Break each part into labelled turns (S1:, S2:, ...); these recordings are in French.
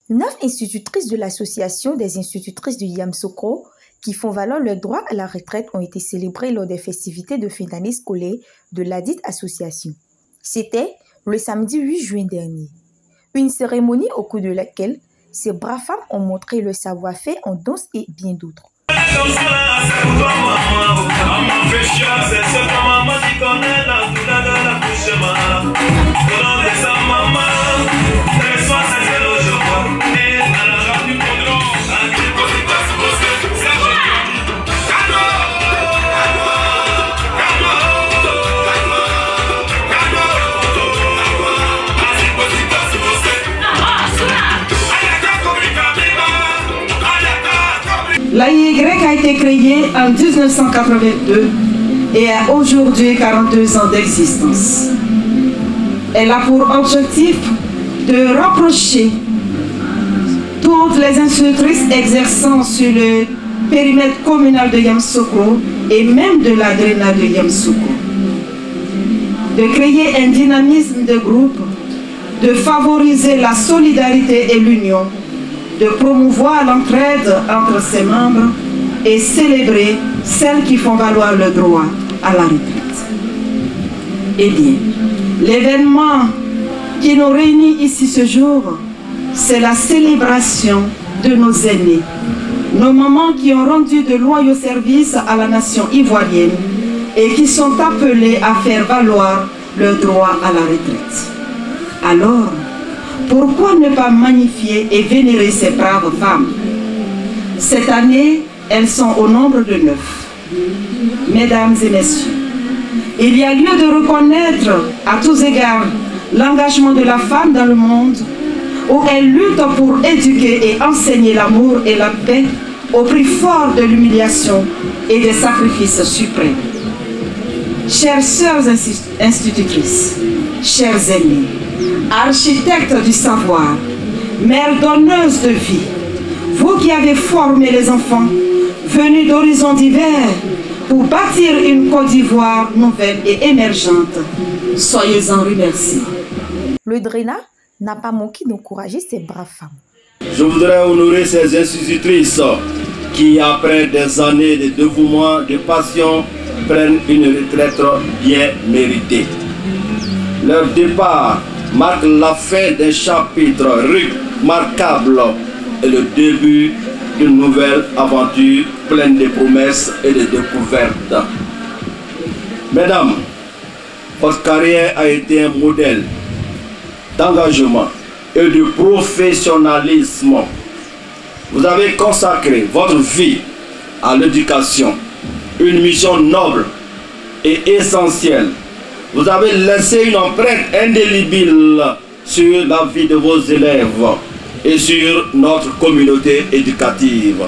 S1: 9 institutrices de l'association des institutrices de Yamoussoukro qui font valoir leur droit à la retraite ont été célébrées lors des festivités de fin d'année scolaire de ladite association. C'était le samedi 8 juin dernier. Une cérémonie au cours de laquelle ces braves femmes ont montré leur savoir-faire en danse et bien d'autres.
S2: L'AIY a été créée en 1982 et a aujourd'hui 42 ans d'existence. Elle a pour objectif de rapprocher toutes les institutrices exerçant sur le périmètre communal de Yamoussoukro et même de la DRENA de Yamoussoukro. De créer un dynamisme de groupe, de favoriser la solidarité et l'union, de promouvoir l'entraide entre ses membres et célébrer celles qui font valoir le droit à la retraite. Eh bien, l'événement qui nous réunit ici ce jour, c'est la célébration de nos aînés, nos mamans qui ont rendu de loyaux services à la nation ivoirienne et qui sont appelées à faire valoir le droit à la retraite. Alors, pourquoi ne pas magnifier et vénérer ces braves femmes? Cette année, elles sont au nombre de 9. Mesdames et messieurs, il y a lieu de reconnaître à tous égards l'engagement de la femme dans le monde où elle lutte pour éduquer et enseigner l'amour et la paix au prix fort de l'humiliation et des sacrifices suprêmes. Chères sœurs institutrices, chers aînés, architectes du savoir, mères donneuses de vie, vous qui avez formé les enfants venus d'horizons divers pour bâtir une Côte d'Ivoire nouvelle et émergente, soyez-en remerciés.
S1: Le DRENA n'a pas manqué d'encourager ces braves femmes.
S3: Je voudrais honorer ces institutrices qui, après des années de dévouement, de passion, prennent une retraite bien méritée. Leur départ marque la fin d'un chapitre remarquable et le début d'une nouvelle aventure pleine de promesses et de découvertes. Mesdames, votre carrière a été un modèle d'engagement et de professionnalisme. Vous avez consacré votre vie à l'éducation, une mission noble et essentielle. Vous avez laissé une empreinte indélébile sur la vie de vos élèves et sur notre communauté éducative.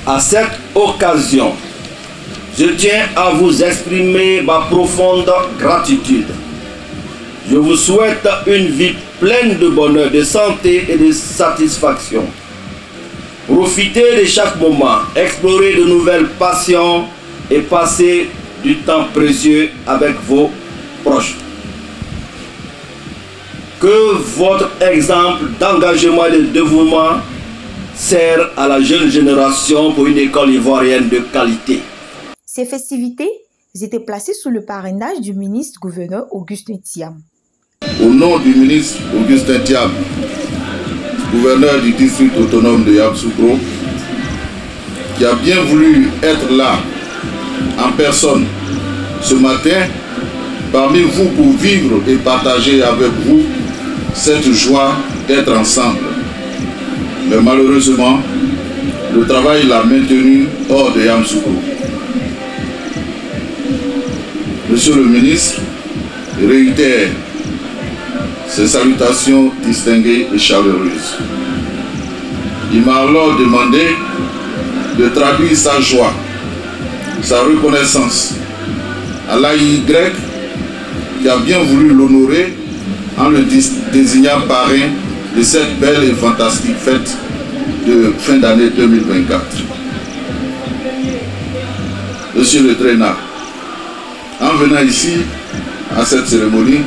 S3: À cette occasion, je tiens à vous exprimer ma profonde gratitude. Je vous souhaite une vie pleine de bonheur, de santé et de satisfaction. Profitez de chaque moment, explorez de nouvelles passions et passez du temps précieux avec vos proches. Que votre exemple d'engagement et de dévouement sert à la jeune génération pour une école ivoirienne de qualité.
S1: Ces festivités étaient placées sous le parrainage du ministre-gouverneur Augustin Thiam.
S4: Au nom du ministre Augustin Thiam, gouverneur du district autonome de Yamoussoukro, qui a bien voulu être là en personne ce matin parmi vous pour vivre et partager avec vous cette joie d'être ensemble. Mais malheureusement, le travail l'a maintenu hors de Yamoussoukro. Monsieur le ministre réitère ses salutations distinguées et chaleureuses. Il m'a alors demandé de traduire sa joie, sa reconnaissance à l'AIY qui a bien voulu l'honorer en le désignant parrain de cette belle et fantastique fête de fin d'année 2024. Monsieur le DRENA, en venant ici à cette cérémonie,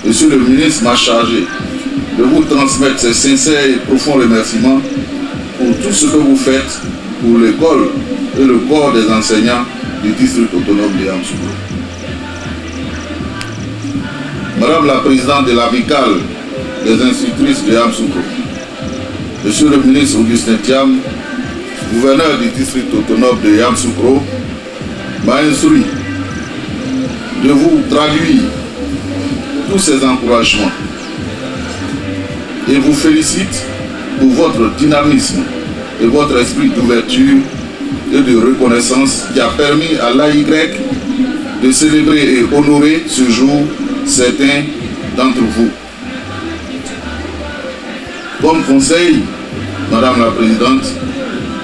S4: Monsieur le ministre m'a chargé de vous transmettre ses sincères et profonds remerciements pour tout ce que vous faites pour l'école et le corps des enseignants du district autonome de Yamoussoukro. Madame la présidente de l'amicale des institutrices de Yamoussoukro, Monsieur le ministre Augustin Thiam, gouverneur du district autonome de Yamoussoukro, m'a instruit de vous traduire tous ces encouragements et vous félicite pour votre dynamisme et votre esprit d'ouverture et de reconnaissance qui a permis à l'AY de célébrer et honorer ce jour certains d'entre vous. Comme conseil, Madame la Présidente,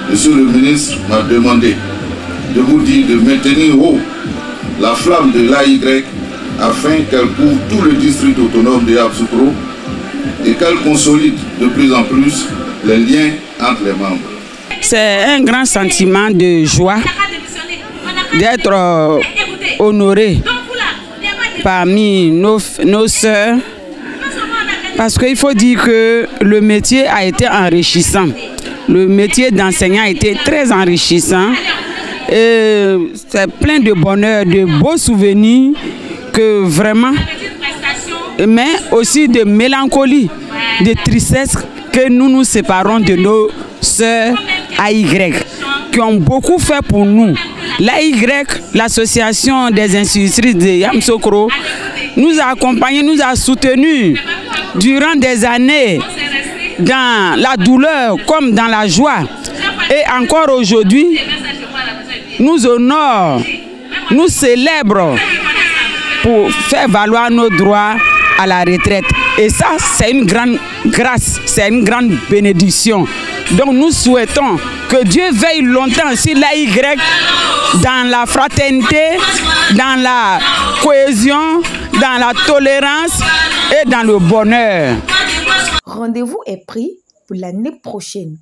S4: Monsieur le ministre m'a demandé de vous dire de maintenir haut la flamme de l'AY afin qu'elle couvre tout le district autonome de Yamoussoukro et qu'elle consolide de plus en plus les liens entre les membres.
S5: C'est un grand sentiment de joie d'être honoré parmi nos sœurs, parce qu'il faut dire que le métier a été enrichissant. Le métier d'enseignant a été très enrichissant. C'est plein de bonheur, de beaux souvenirs, que vraiment, mais aussi de mélancolie, de tristesse que nous nous séparons de nos sœurs AY, qui ont beaucoup fait pour nous. L'AY, l'association des institutrices de Yamoussoukro, nous a accompagnés, nous a soutenus durant des années dans la douleur comme dans la joie. Et encore aujourd'hui, nous honore, nous célèbre pour faire valoir nos droits à la retraite. Et ça, c'est une grande grâce, c'est une grande bénédiction. Donc nous souhaitons que Dieu veille longtemps sur l'AY dans la fraternité, dans la cohésion, dans la tolérance et dans le bonheur.
S1: Rendez-vous est pris pour l'année prochaine.